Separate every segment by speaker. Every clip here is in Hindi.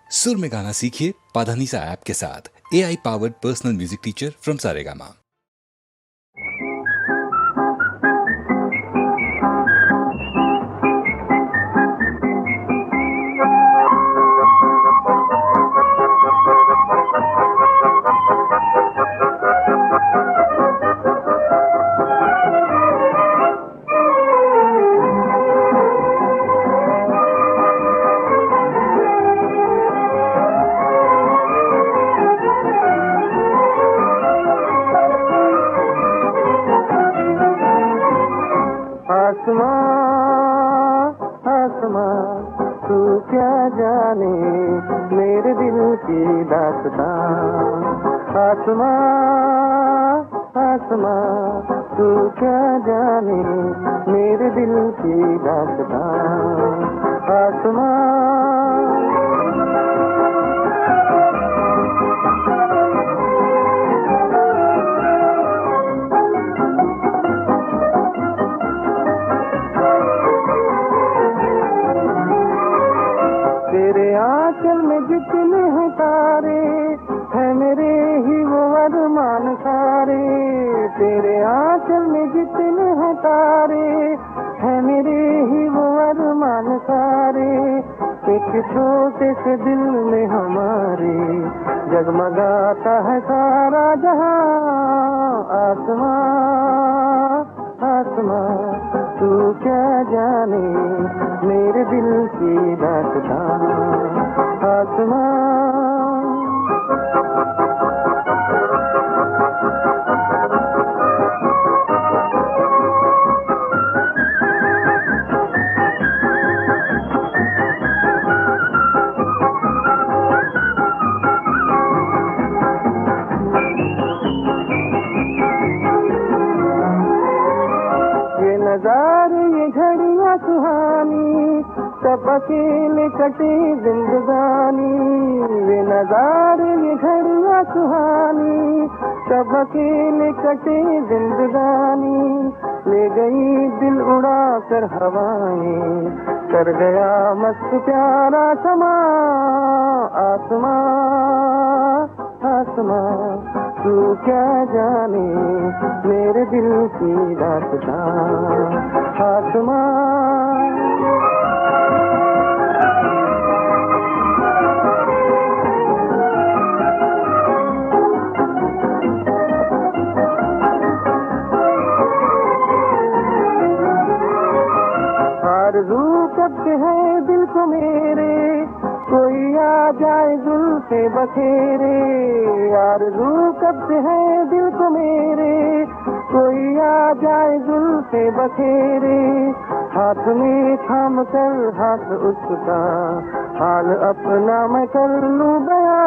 Speaker 1: सुर में गाना सीखिए पाधानीसा ऐप के साथ। AI powered personal music teacher from Saregama.
Speaker 2: आसमां तू क्या जाने मेरे दिल की दास्तां। आसमां आसमां तू क्या जाने मेरे दिल की दास्तां। आसमां तेरे आंचल में जितने हैं तारे हैं मेरे ही वो अरमान सारे। तेरे आंचल में जितने हैं तारे हैं मेरे ही वो अरमान सारे। एक छोटे से दिल में हमारे जगमगाता है सारा जहां। आसमां आसमां तू क्या जाने मेरे दिल की दास्तां। आसमां ये नजारे ये घड़ियां सुहानी सब अकेले कटे जिंदगानी। ये नजारे ये घड़ियां सुहानी सब अकेले कटे जिंदगानी। ले गई दिल उड़ा कर हवाएं कर गया मस्त प्यारा समा। आसमां आसमां तू क्या जाने मेरे दिल की दास्तां। आसमां आरज़ू करते हैं दिल को मेरे कोई आ जाए जुल्फ़े बखेरे। आरज़ू करते हैं दिल को मेरे कोई आ जाए जुल्फ़े बखेरे। हाथ में थाम कर हाथ उसका हाल अपना मैं कर लूं बयां।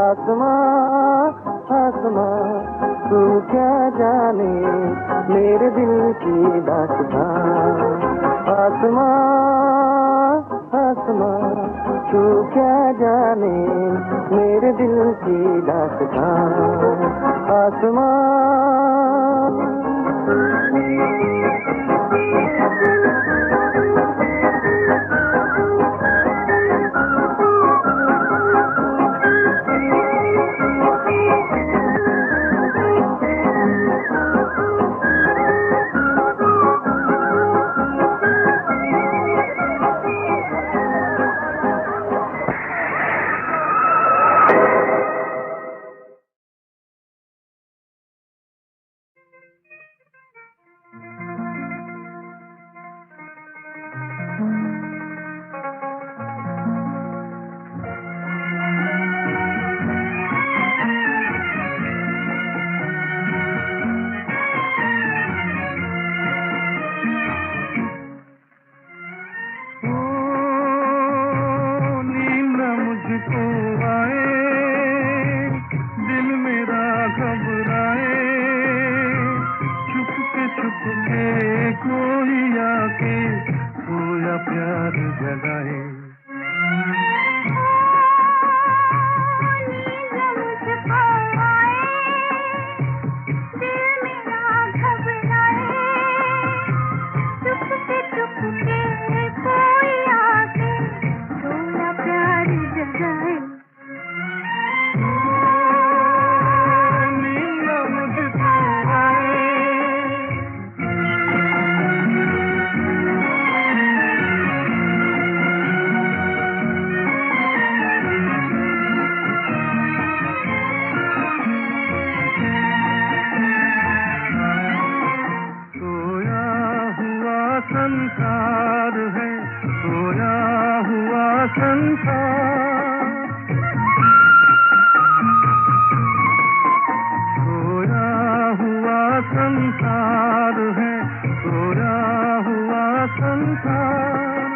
Speaker 2: आसमां आसमां तू क्या जाने मेरे दिल की दास्तां। आसमां आसमां तू क्या जाने मेरे दिल की दास्तां। आसमां संसार, खोया हुआ संसार है, खोया हुआ संसार।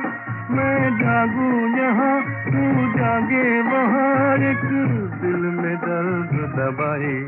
Speaker 2: मैं जागूं यहाँ, तू जागे वहाँ, एक दिल में दर्द दबाए।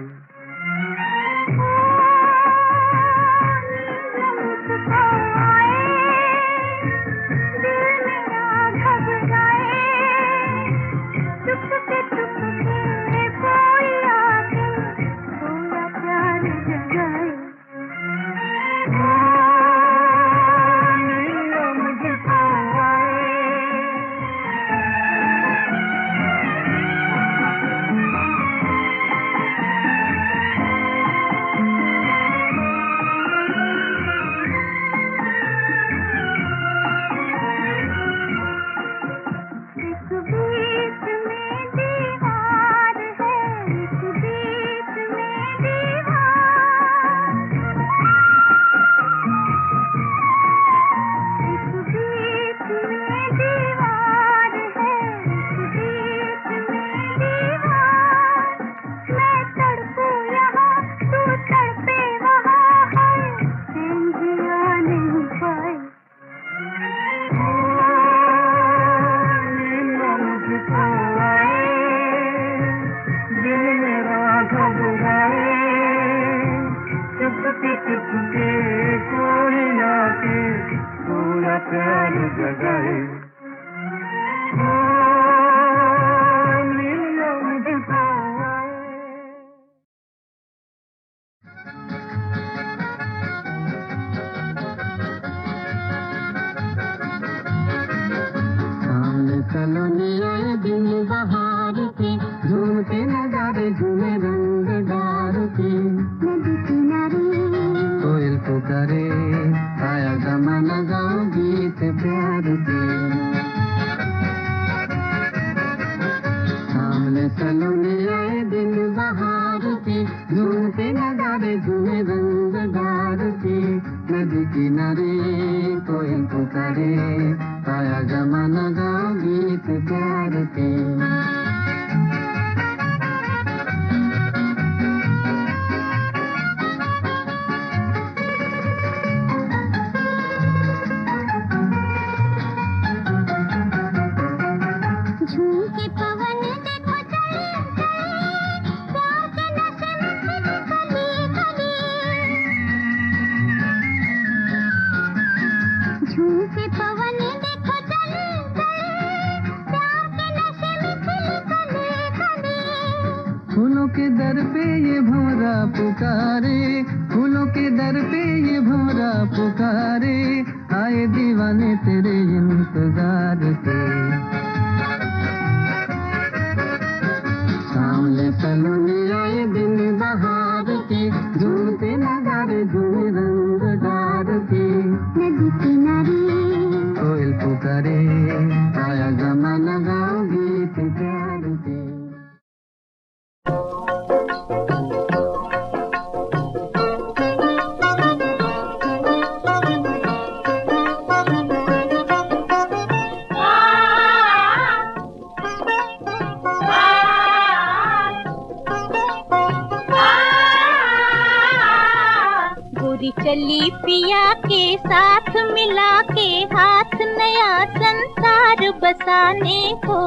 Speaker 3: चली पिया के साथ मिला के हाथ नया संसार बसाने को।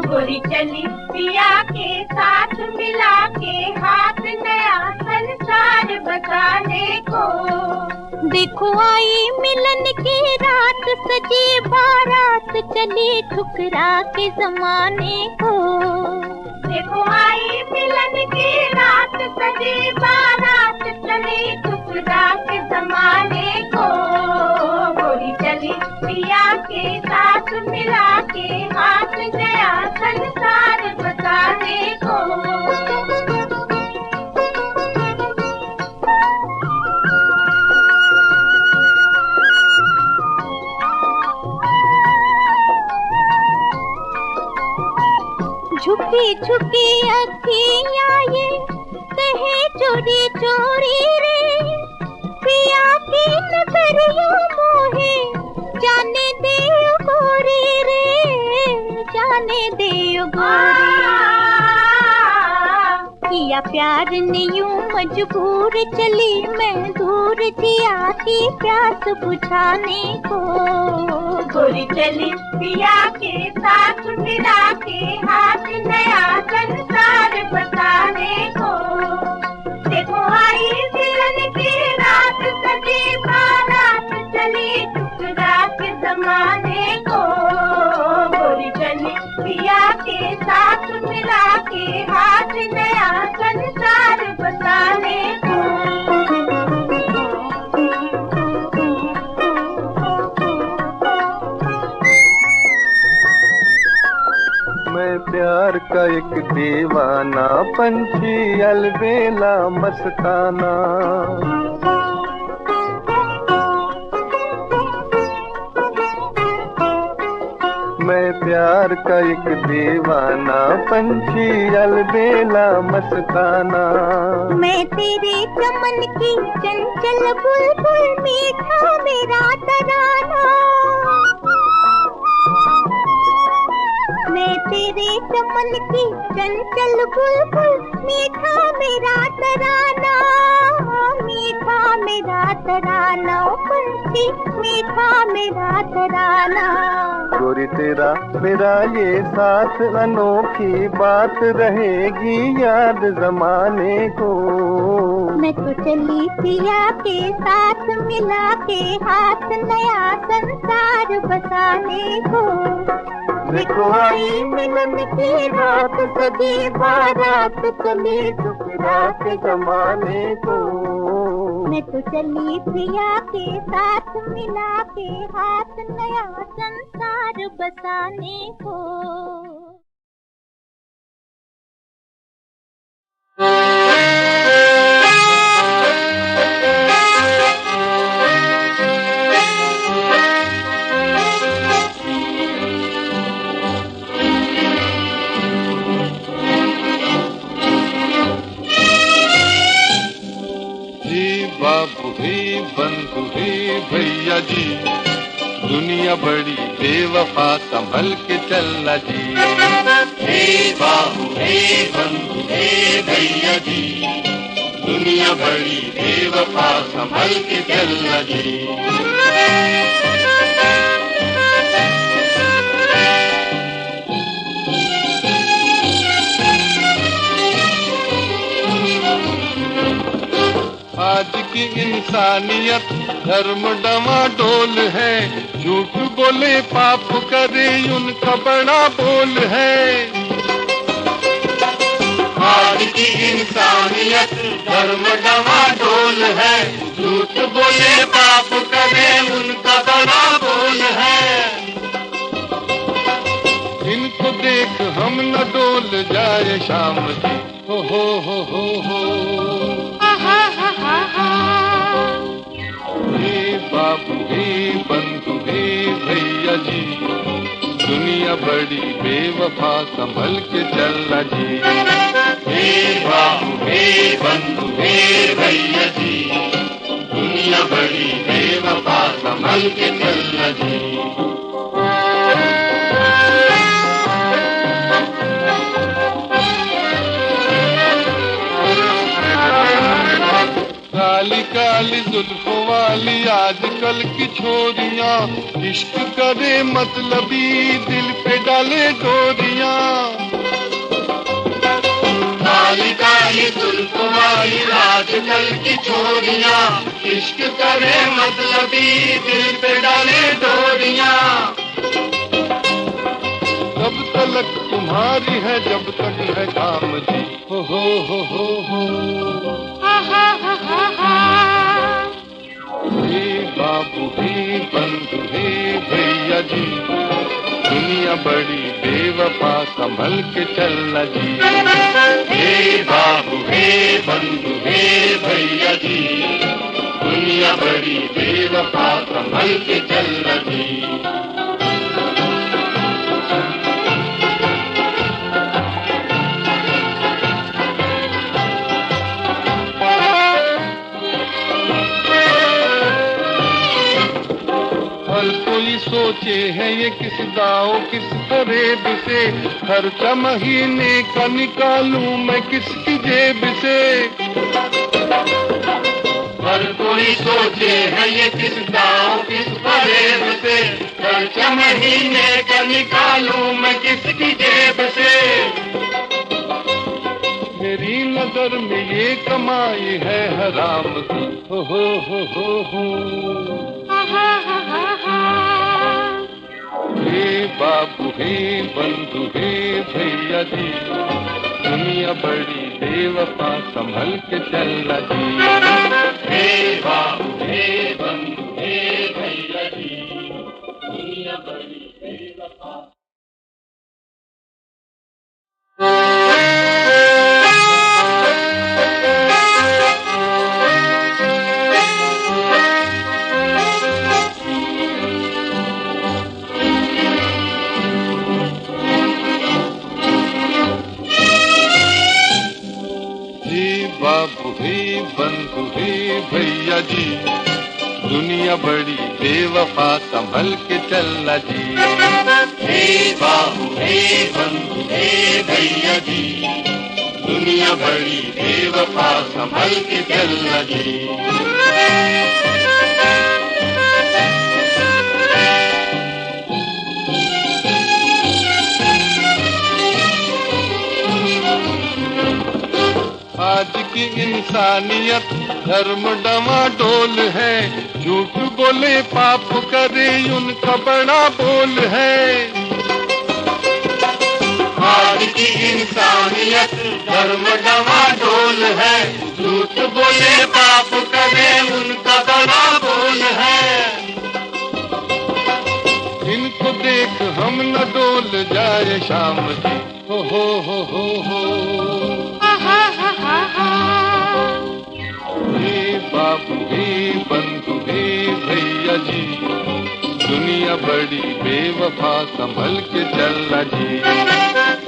Speaker 4: गोरी चली पिया के साथ मिला के हाथ नया संसार बसाने को।
Speaker 3: देखो आई मिलन की रात सजी बारात चली ठुकरा के जमाने को।
Speaker 4: देखो आई मिलन की रात सजी बारात चली ठुकरा के जमाने को। गोरी चली पिया के साथ मिला के हाथ नया संसार बसाने को।
Speaker 3: झुकी झुकी अखियाँ ये कहे चोरी चोरी रे। पिया की नजरियों मोहे जाने दे गोरी रे। जाने दे ओ गोरी, किया प्यार ने यूं मजबूर चली मैं दूर जिया की प्यास बुझाने को।
Speaker 4: गोरी चली पिया के साथ मिला के हाथ नया संसार बताने को। देखो आई मिलन की रात सजी बारात चली टुकड़ा के जमाने को। गोरी चली पिया के साथ मिला के हाथ नया संसार बताने को।
Speaker 5: मैं प्यार का एक दीवाना पंछी अलबेला मस्ताना। मैं प्यार का एक दीवाना पंछी अलबेला मस्ताना।
Speaker 3: मैं तेरे चमन की चंचल बुलबुल मीठा मेरा तराना। मैं तेरे चमन की चंचल बुलबुल मीठा मेरा तराना। मीठा मेरा तराना पंछी मीठा मेरा तराना।
Speaker 5: गोरी तेरा मेरा ये साथ अनोखी बात रहेगी याद जमाने को।
Speaker 3: मैं तो चली पिया के साथ मिला के हाथ नया संसार बसाने को।
Speaker 5: देखो आई मिलन की रात सजी बारात चली टुकड़ा के जमाने को।
Speaker 3: मैं तो चली पिया के साथ मिला के हाथ नया संसार बसाने को।
Speaker 5: बाबू ही बंधु ही भैया जी, दुनिया बड़ी बेवफा संभल के चलना जी।
Speaker 6: हे बाबू हे बंधु हे भैया जी, दुनिया बड़ी बेवफा संभल के चलना जी।
Speaker 5: आज की इंसानियत धर्म डमाडोल है, झूठ बोले पाप करे उनका बड़ा बोल है।
Speaker 6: आज की इंसानियत धर्म डमाडोल है, झूठ बोले पाप करे उनका बड़ा बोल है।
Speaker 5: इनको देख हम न डोल जाए शाम जी, हो हो। हे बाबू हे बंधु हे भैया जी, दुनिया बड़ी बेवफा संभल के चलना जी।
Speaker 6: हे बाबू हे बंधु हे भैया जी, दुनिया बड़ी बेवफा संभल के चलना जी।
Speaker 5: काली काली जुल्फों वाली आजकल की छोरियां, इश्क करे मतलबी दिल पे डाले डोरियां।
Speaker 6: काली काली जुल्फों वाली आजकल की छोरियां, इश्क करे मतलबी दिल पे डाले डोरियां।
Speaker 5: जब तलक तुम्हारी है जब तक है काम जी, हो। हे बाबू हे बंधु हे भैया जी, दुनिया बड़ी बेवफा संभल के चलना जी।
Speaker 6: हे बाबू हे बंधु हे भैया जी, दुनिया बड़ी बेवफा संभल के चलना जी।
Speaker 5: सोचे हैं ये किस दाव किस फरेब से, खर्चा महीने का निकालूं मैं किसकी जेब से।
Speaker 6: हर कोई सोचे है ये किस दाव किस फरेब से, खर्चा महीने का निकालूं मैं किसकी जेब से।
Speaker 5: मेरी नजर में ये कमाई है हराम की, हो। हे बाबू हे बंधु हे भैया जी, दुनिया बड़ी बेवफा संभल के चलना जी।
Speaker 6: हे बाबू हे बंधु हे भैया जी, दुनिया बड़ी बेवफा।
Speaker 5: बाबू हे बंधु हे भैया जी, दुनिया बड़ी बेवफा संभल के चलना जी।
Speaker 6: हे बाबू हे बंधु हे भैया जी, दुनिया बड़ी बेवफा संभल के चलना जी।
Speaker 5: आज की इंसानियत धर्म डमाडोल है, झूठ बोले पाप करे उनका बड़ा बोल है।
Speaker 6: आज की इंसानियत धर्म डमाडोल है, झूठ बोले पाप करे उनका बड़ा बोल है।
Speaker 5: इनको देख हम न डोल जाए शाम की, हो। हे बाबू हे बंधु हे भैया जी, दुनिया बड़ी बेवफा संभल के चलना जी।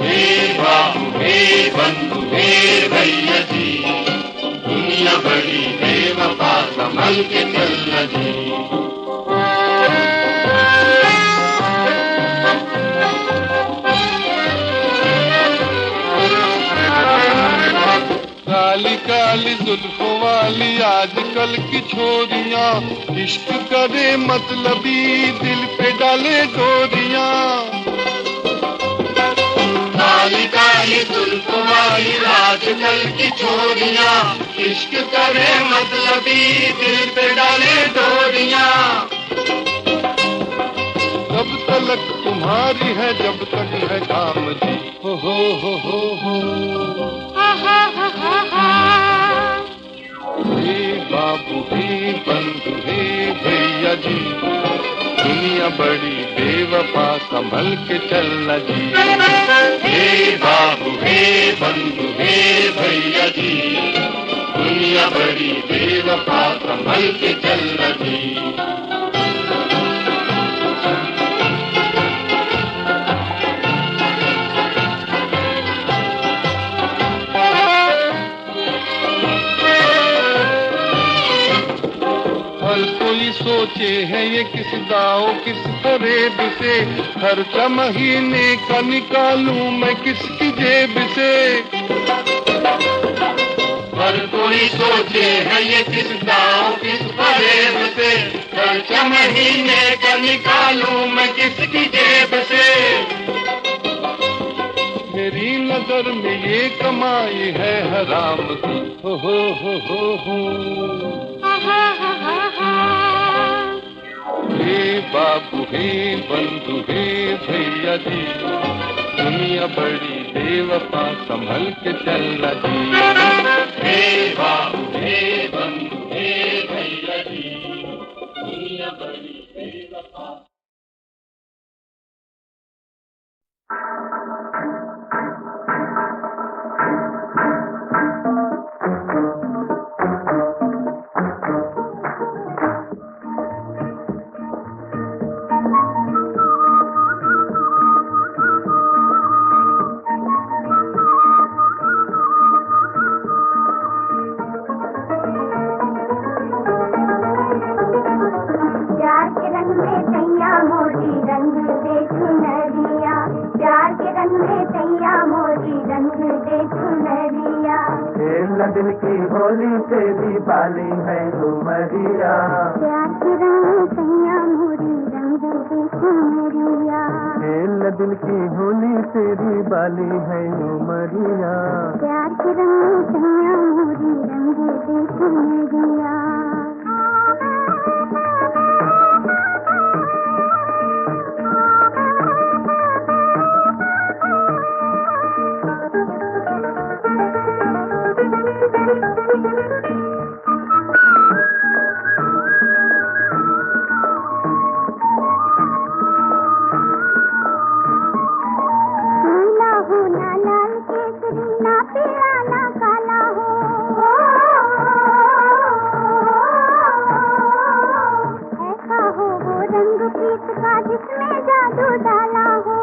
Speaker 6: हे बाबू हे बंधु हे भैया जी, दुनिया बड़ी बेवफा संभल के चलना जी।
Speaker 5: काली काली जुल्फों वाली आजकल की छोरियां, इश्क करे मतलबी दिल पे डाले डोरियां।
Speaker 6: काली काली जुल्फों वाली आजकल की छोरियां, इश्क करे मतलबी दिल पे डाले डोरियां।
Speaker 5: जब तलक तुम्हारी है जब तक है काम जी, हो। हे बाबू हे बंधु हे भैया जी, दुनिया बड़ी बेवफा संभल के चलना जी।
Speaker 6: हे बाबू हे बंधु हे भैया जी, दुनिया बड़ी बेवफा संभल के चलना जी।
Speaker 5: हर कोई सोचे है ये किस दाव किस फरेब से, खर्चा महीने का निकालूं मैं किसकी जेब से।
Speaker 6: हर कोई सोचे है ये किस दाव किस फरेब से, खर्चा महीने का निकालूं मैं किसकी जेब से।
Speaker 5: मेरी नजर में ये कमाई है हराम की, हो। हे बाबू हे बंधु हे भैया जी, दुनिया बड़ी बेवफा संभल के चलना जी।
Speaker 6: हे बाबू हे बंधु हे भैया जी, दुनिया बड़ी बेवफा।
Speaker 3: प्यार के रंग में सैया मोरी
Speaker 2: दिल की होली तेरी बाली है उमरिया।
Speaker 3: प्यार के रंग सैया मोरी रंग दे चुनरिया।
Speaker 2: खेल दिल की होली तेरी बाली है उमरिया।
Speaker 3: प्यार के रंग सैया मोरी रंग दे चुनरिया। जिसमें जादू डाला हो,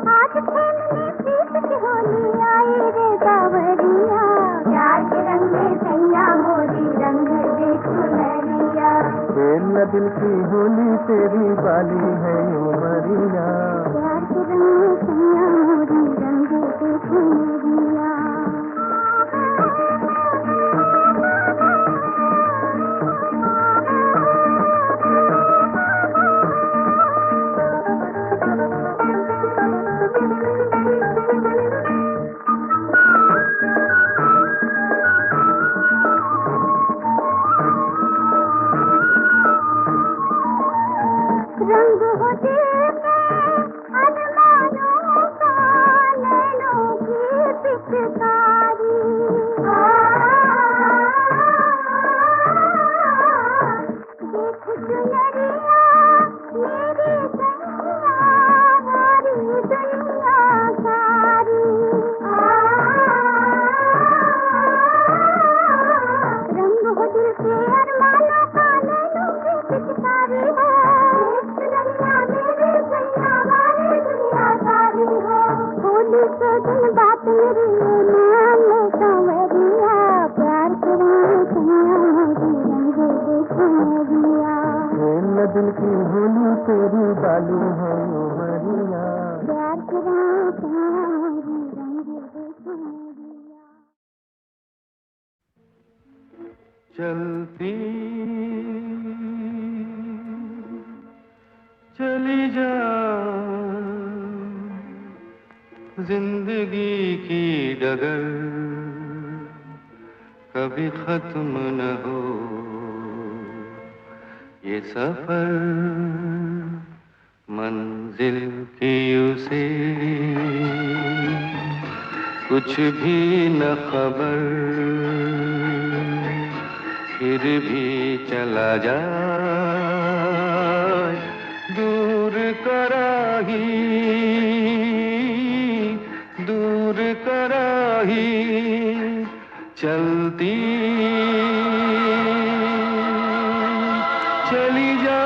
Speaker 3: आज खेलने प्रीत की होली आई रे बावरिया। प्यार के रंग में सैया मोरी रंग दे चुनरिया।
Speaker 2: खेल दिल की होली तेरी बाली है उमरिया।
Speaker 3: प्यार के रंग में सैया मोरी रंग दे चुनरिया। रंग हो दिल के अरमानों का, नैनों की पिचकारी। देख चुनरिया मेरी सैया, हमारी दुनिया सारी। रंग हो दिल के अरमानों का, नैनों की पिचकारी है। होली के दिन बात मेरी नाम में संवरिया। प्यार के रंग सैया मोरी रंग दे चुनरिया।
Speaker 2: खेल दिल की होली तेरी बाली है उमरिया।
Speaker 3: प्यार के रंग सैया मोरी रंग दे चुनरिया।
Speaker 2: चलती चली जा जिंदगी की डगर, कभी खत्म न हो ये सफर। मंजिल की उसे कुछ भी न खबर, फिर भी चला जा दूर कराही, दूर कराही। चलती चली जा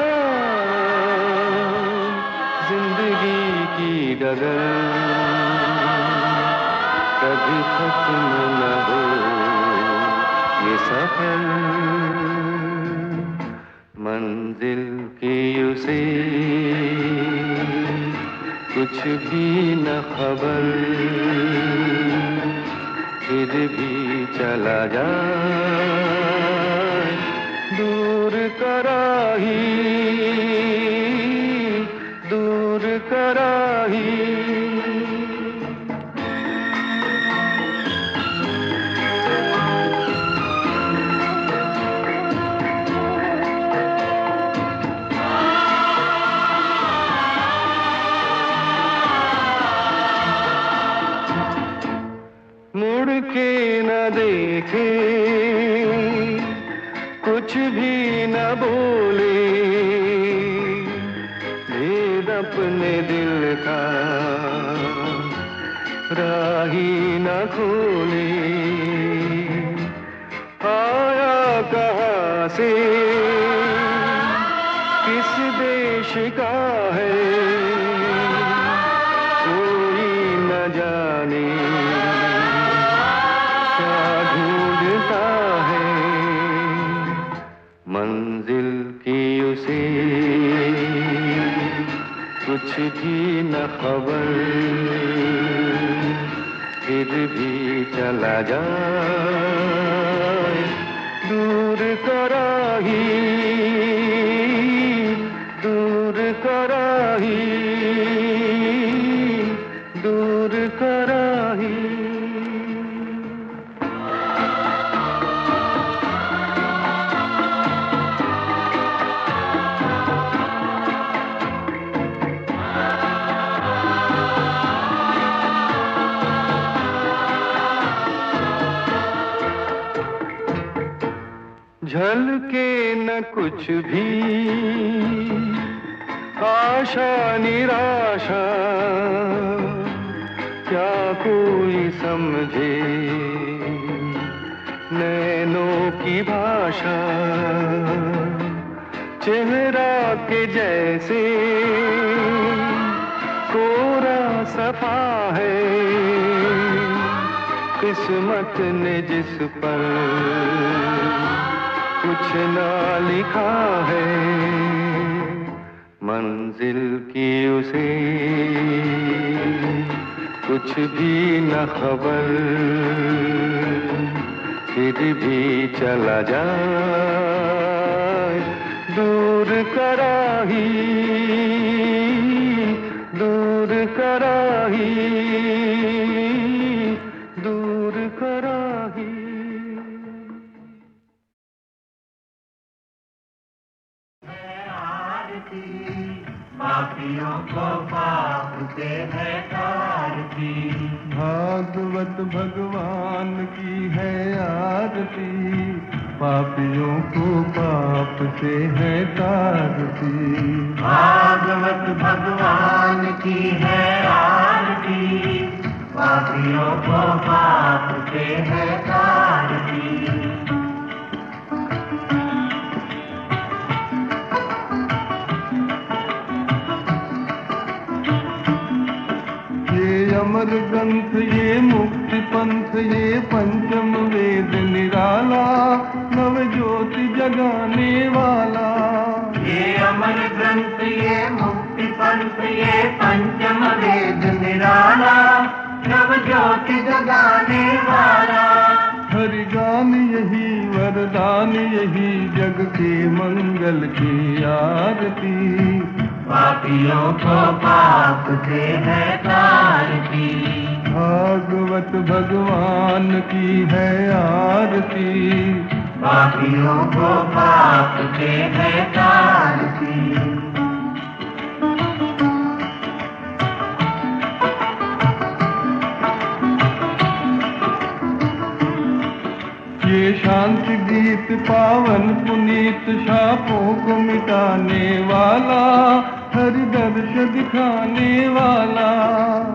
Speaker 2: जिंदगी की डगर, कभी खत्म न हो ये सफर। मंजिल की उसे कुछ भी न खबर, फिर भी चला जा दूर कराही, दूर कराही। मुड़ के न देखे, कुछ भी न बोले, भेद अपने दिल का राही न खोले। आया कहाँ से किस देश का है कोई न जाने, ढूंढता है मंजिल की उसे कुछ कुछ भी न खबर, फिर भी चला जाए दूर कराही, दूर कराही, दूर कराही। झलके न कुछ भी आशा निराशा, क्या कोई समझे नैनों की भाषा, चेहरा के जैसे कोरा सफा है, किस्मत ने जिस पर कुछ ना लिखा है, मंजिल की उसे कुछ भी न खबर, फिर भी चला जाए दूर कराही, दूर कराही, दूर कराही।
Speaker 6: पापियों को पाप से है तारती,
Speaker 2: भागवत भगवान की है आरती, पापियों को पाप से है तारती।
Speaker 6: भागवत भगवान की है आरती, पापियों को पाप से है तारती।
Speaker 2: अमर ग्रंथ ये मुक्ति पंथ ये पंचम वेद निराला, नव ज्योति जगाने वाला।
Speaker 6: ये अमर ग्रंथ ये मुक्ति पंथ ये पंचम वेद निराला, नव ज्योति जगाने वाला।
Speaker 2: हरि गान यही वरदान यही जग के मंगल की आरती,
Speaker 6: पापियों को पाप से है तारती।
Speaker 2: भागवत भगवान की है आरती,
Speaker 6: पापियों को पाप से है तारती।
Speaker 2: ये शांति गीत पावन पुनीत शापों को मिटाने वाला, हरि दर्श दिखाने वाला।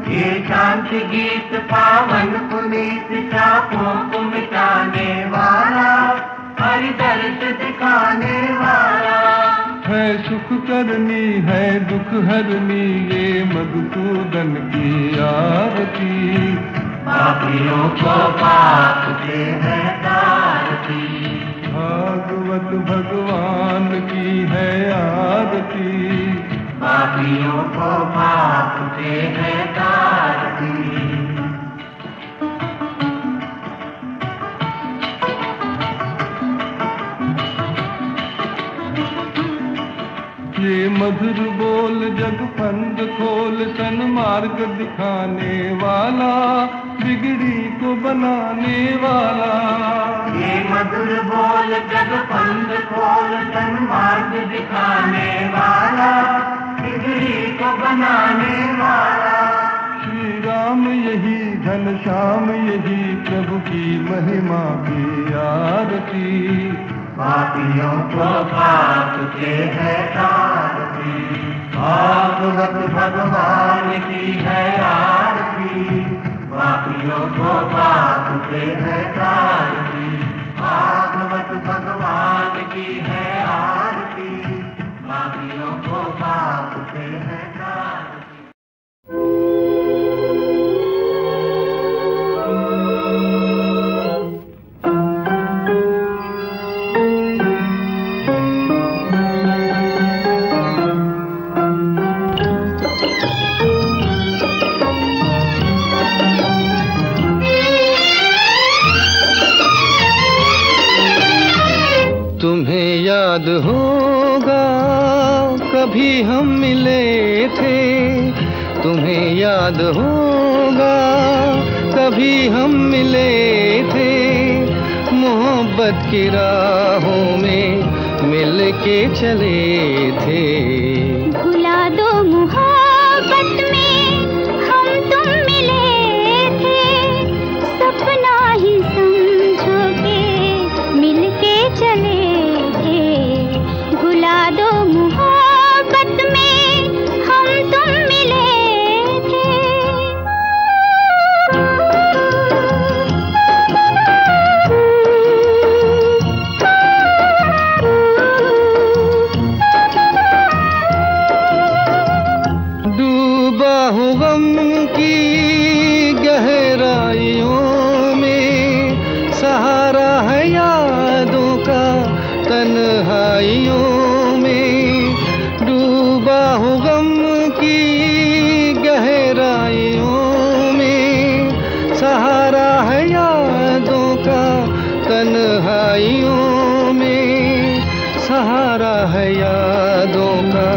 Speaker 6: ये शांति गीत पावन पुनीत शापों को मिटाने वाला, हरि दर्श दिखाने वाला।
Speaker 2: है सुख करनी है दुख हरनी ये मधुसूदन की आरती,
Speaker 6: पापियों को पाप से है तारती।
Speaker 2: भागवत भगवान की है आरती,
Speaker 6: पापियों को पाप से है तारती।
Speaker 2: ये मधुर बोल जग फंद खोल सन्मार्ग दिखाने वाला, बिगड़ी को बनाने वाला।
Speaker 6: ये मधुर बोल जग फंद खोल सन्मार्ग दिखाने वाला, बिगड़ी को बनाने वाला।
Speaker 2: श्री राम यही घनश्याम यही प्रभु की महिमा की आरती,
Speaker 6: पापियों को पाप से है तारती। भागवत भगवान की है आरती, पापियों को पाप से है तारती। भागवत भगवान की है आरती, पापियों को पाप से है तारती।
Speaker 2: कभी हम मिले थे, तुम्हें याद होगा कभी हम मिले थे, मोहब्बत की राहों में मिल के चले थे।
Speaker 3: भुला दो मोहब्बत में हम तुम मिले थे, सपना ही समझो के मिल के चले थे। भुला दो मोहब्बत में हम तुम मिले थे।
Speaker 2: डूबा हूँ गम की गहराइयों में, सहारा है यादों का तन्हाइयों में। डूबा हूँ गम की गहराइयों में, सहारा है यादों का तन्हाइयों में, सहारा है यादों का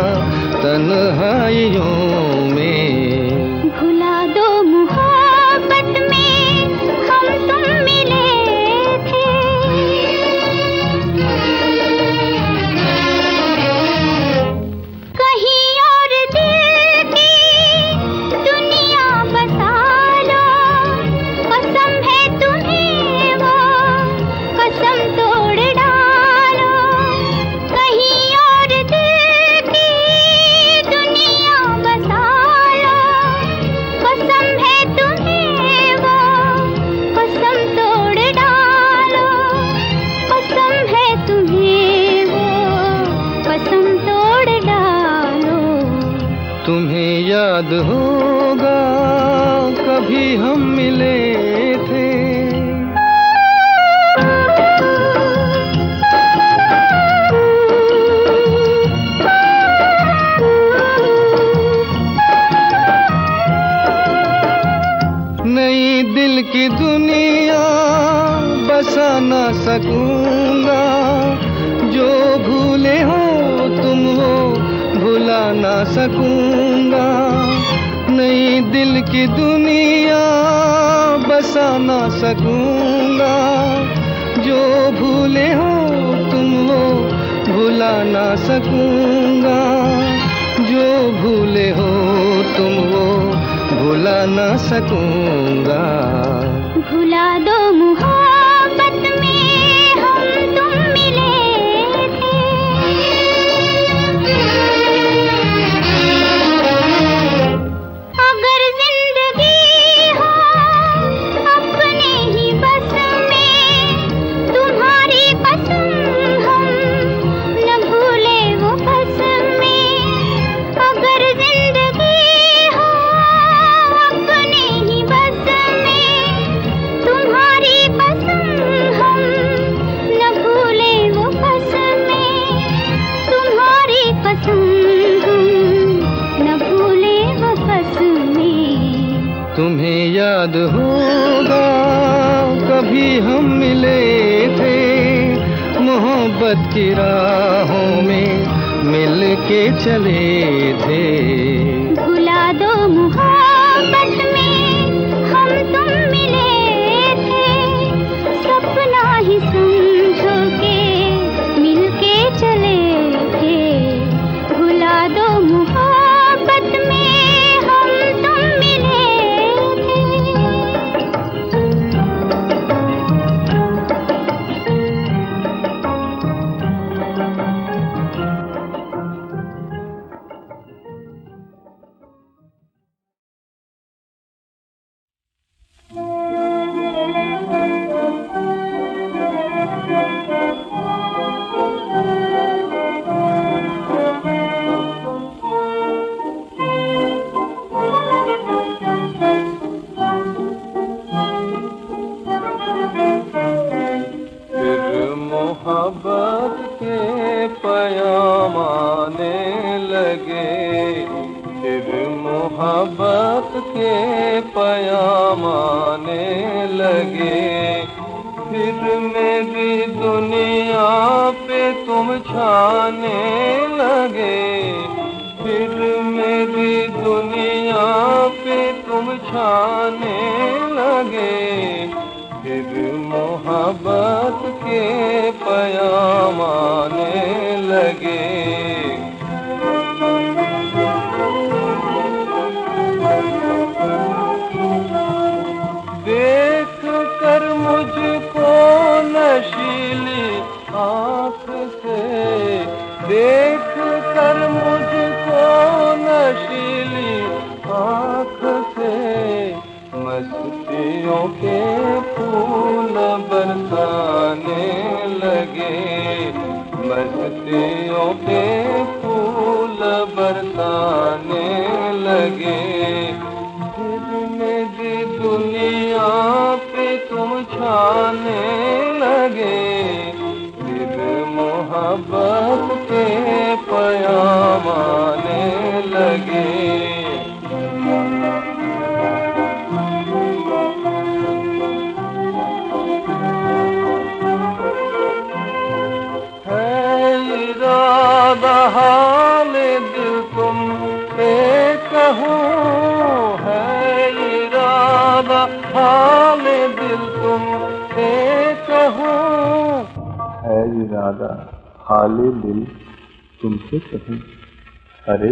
Speaker 2: तन्हाइयों में।
Speaker 3: भुला दो मोहब्बत में हम तुम मिले थे। कहीं और दिल की दुनिया बसा लो, कसम है तुम्हें वो कसम तोड़ डालो। कहीं और दिल की दुनिया बसा लो, कसम है तुम्हें वो कसम तोड़ डालो। कसम है तुम्हें वो कसम तोड़ डालो।
Speaker 2: तुम्हें याद होगा कभी हम मिले थे। नई दिल की दुनिया बसा ना सकूंगा, जो भूले हो तुम वो भुला ना सकूंगा। नई दिल की दुनिया बसा ना सकूंगा, जो भूले हो तुम वो भुला ना सकूंगा। जो भूले हो तुम वो भुला ना सकूंगा।
Speaker 3: भुला दो मोहब्बत में हम तुम मिले थे। अगर जिंदगी हो अपने ही बस में, तुम्हारी कसम हम न भूले वो कसमें। अगर जिंदगी हो अपने ही बस में, तुम्हारी कसम हम न भूले वो कसमें। तुम्हारी कसम हम न भूले वो कसमें।
Speaker 2: तुम्हें याद होगा कभी हम मिले थे, मोहब्बत की राहों में मिल के चले थे।
Speaker 3: भुला दो मोहब्बत में हम तुम मिले थे, सपना ही समझो के मिल के चले थे। भुला दो मोहब्बत में हम तुम मिले थे।
Speaker 2: मोहब्बत के पैगाम आने लगे, फिर मोहब्बत के पैगाम आने लगे। फिर मेरी दुनिया पे तुम छाने लगे, छाने लगे, फिर मोहब्बत के पैगाम आने लगे। देख कर मुझको नशीली आँख से, देख कर मुझको नशीली आँख से, मस्तियों के फूल बरसाने लगे, मस्तियों के फूल बरसाने लगे। दुनिया पे तुम छाने लगे, फिर मोहब्बत के पैगाम आने लगे। है इरादा हाल दिल तुम पे कहूँ, हाल दिल तुम से कहूँ, है इरादा हाल दिल तुमसे कहूँ। अरे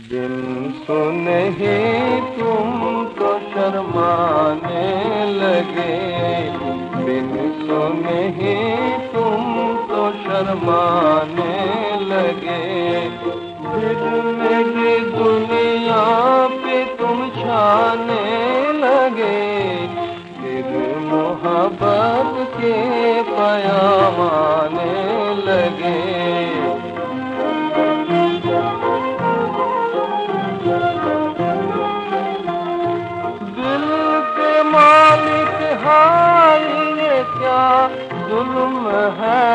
Speaker 2: बिन सुने ही तुम तो शर्माने लगे, बिन सुने ही तुम तो शर्माने लगे। फिर मेरी दुनिया पे तुम छाने लगे, फिर मोहब्बत के पैगाम आने लगे। दिल के मालिक हाय ये क्या जुल्म है,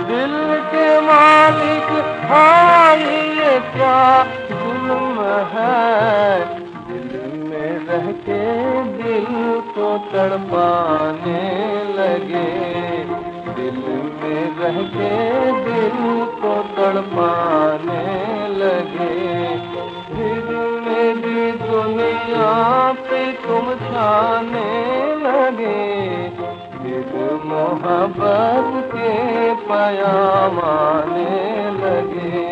Speaker 2: दिल के मालिक हाय ये क्या जुल्म है। दिल में रह के दिल को तड़पाने लगे, दिल में रह के दिल को तड़पाने लगे। फिर मेरी दुनिया पे तुम छाने लगे, फिर मोहब्बत के पैगाम आने लगे।